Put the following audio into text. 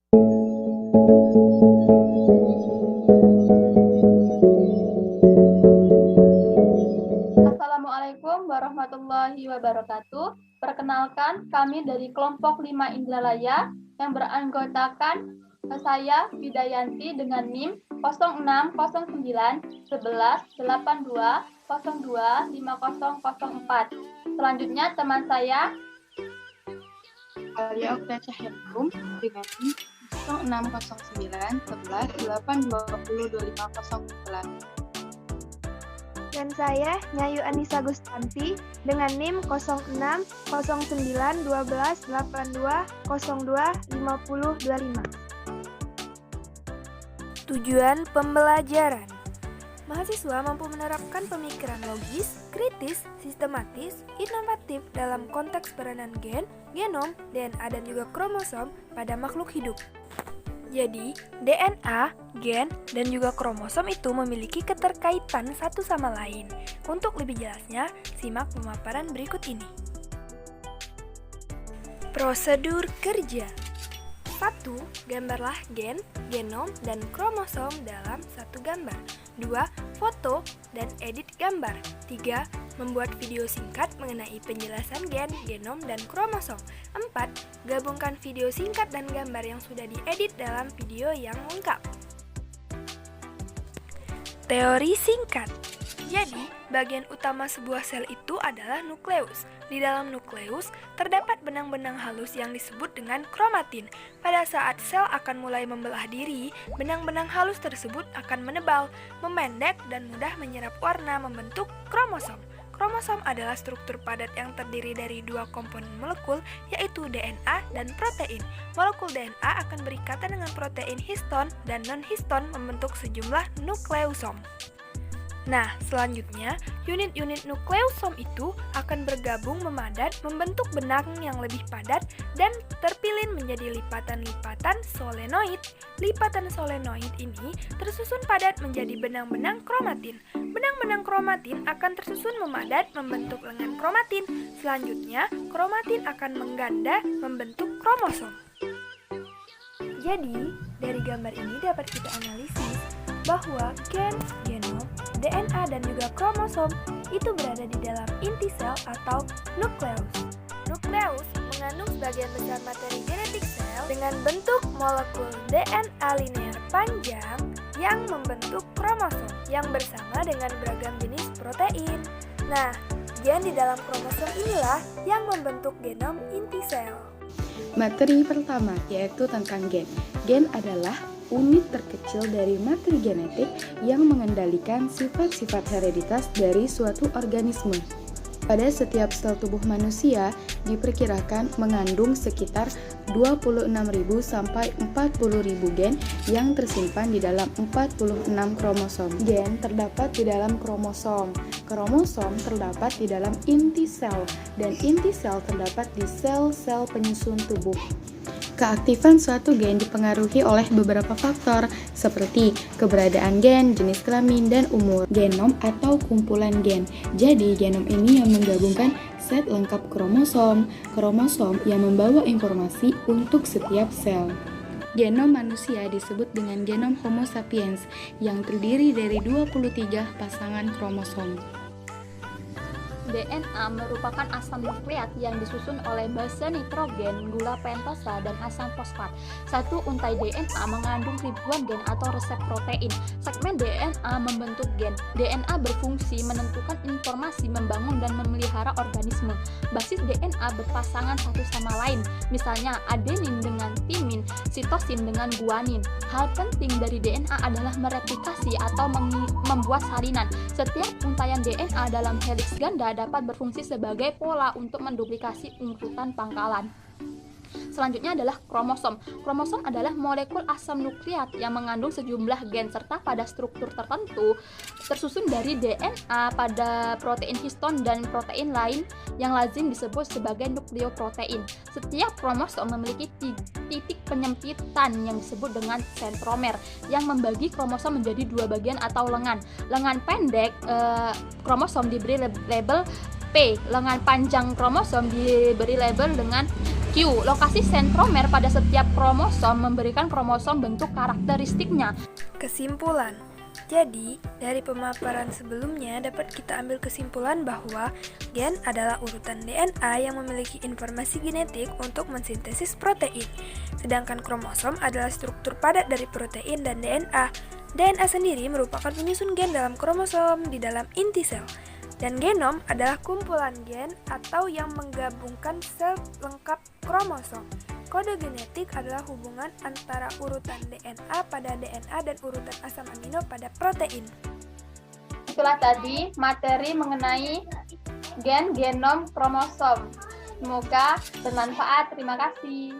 Assalamualaikum warahmatullahi wabarakatuh. Perkenalkan, kami dari kelompok 5 Indralaya yang beranggotakan saya Widayanti dengan NIM 0609 11 82 02 5004. Selanjutnya teman saya Alia Okta Cahyarum dengan NIM 0609 11 820 2509. Dan saya Nyayu Anissa Gustanti dengan NIM 06 09 12 82 02 50 25. Tujuan pembelajaran. Mahasiswa mampu menerapkan pemikiran logis, kritis, sistematis, inovatif dalam konteks peranan gen, genom, DNA dan juga kromosom pada makhluk hidup. Jadi, DNA, gen, dan juga kromosom itu memiliki keterkaitan satu sama lain. Untuk lebih jelasnya, simak pemaparan berikut ini. Prosedur kerja. 1. Gambarlah gen, genom, dan kromosom dalam satu gambar. 2. Foto dan edit gambar. 3. Membuat video singkat mengenai penjelasan gen, genom, dan kromosom. 4. Gabungkan video singkat dan gambar yang sudah diedit dalam video yang lengkap. Teori singkat. Jadi, bagian utama sebuah sel itu adalah nukleus. Di dalam nukleus, terdapat benang-benang halus yang disebut dengan kromatin. Pada saat sel akan mulai membelah diri, benang-benang halus tersebut akan menebal, memendek, dan mudah menyerap warna membentuk kromosom. Kromosom adalah struktur padat yang terdiri dari dua komponen molekul, yaitu DNA dan protein. Molekul DNA akan berikatan dengan protein histon dan non-histon membentuk sejumlah nukleosom. Nah, selanjutnya, unit-unit nukleosom itu akan bergabung memadat membentuk benang yang lebih padat dan terpilin menjadi lipatan-lipatan solenoid. Lipatan solenoid ini tersusun padat menjadi benang-benang kromatin. Benang-benang kromatin akan tersusun memadat membentuk lengan kromatin. Selanjutnya, kromatin akan mengganda membentuk kromosom. Jadi, dari gambar ini dapat kita analisis bahwa gen, genom, DNA dan juga kromosom itu berada di dalam inti sel atau nukleus. Nukleus mengandung sebagian besar materi genetik sel dengan bentuk molekul DNA linear panjang yang membentuk kromosom yang bersama dengan beragam jenis protein. Nah, gen di dalam kromosom inilah yang membentuk genom inti sel. Materi pertama yaitu tentang gen. Gen adalah unit terkecil dari materi genetik yang mengendalikan sifat-sifat hereditas dari suatu organisme. Pada setiap sel tubuh manusia diperkirakan mengandung sekitar 26.000 sampai 40.000 gen yang tersimpan di dalam 46 kromosom. Gen terdapat di dalam kromosom. Kromosom terdapat di dalam inti sel dan inti sel terdapat di sel-sel penyusun tubuh. Keaktifan suatu gen dipengaruhi oleh beberapa faktor seperti keberadaan gen, jenis kelamin, dan umur. Genom atau kumpulan gen. Jadi, genom ini yang menggabungkan set lengkap kromosom. Kromosom yang membawa informasi untuk setiap sel. Genom manusia disebut dengan genom Homo sapiens yang terdiri dari 23 pasangan kromosom. DNA merupakan asam nukleat yang disusun oleh base nitrogen, gula pentosa, dan asam fosfat. Satu untai DNA mengandung ribuan gen atau resep protein. Segmen DNA membentuk gen. DNA berfungsi menentukan informasi, membangun dan memelihara organisme. Basis DNA berpasangan satu sama lain, misalnya adenin dengan timin, sitosin dengan guanin. Hal penting dari DNA adalah mereplikasi atau membuat salinan. Setiap untaian DNA dalam heliks ganda dapat berfungsi sebagai pola untuk menduplikasi urutan pangkalan. Selanjutnya adalah kromosom. Kromosom adalah molekul asam nukleat yang mengandung sejumlah gen serta pada struktur tertentu tersusun dari DNA pada protein histon dan protein lain yang lazim disebut sebagai nukleoprotein. Setiap kromosom memiliki titik penyempitan yang disebut dengan sentromer yang membagi kromosom menjadi dua bagian atau lengan. Lengan pendek kromosom diberi label P, lengan panjang kromosom diberi label dengan Q. Q. Lokasi sentromer pada setiap kromosom memberikan kromosom bentuk karakteristiknya. Kesimpulan. Jadi, dari pemaparan sebelumnya dapat kita ambil kesimpulan bahwa gen adalah urutan DNA yang memiliki informasi genetik untuk mensintesis protein. Sedangkan kromosom adalah struktur padat dari protein dan DNA. DNA sendiri merupakan penyusun gen dalam kromosom di dalam inti sel. Dan genom adalah kumpulan gen atau yang menggabungkan sel lengkap kromosom. Kode genetik adalah hubungan antara urutan DNA pada DNA dan urutan asam amino pada protein. Itulah tadi materi mengenai gen, genom, kromosom. Semoga bermanfaat. Terima kasih.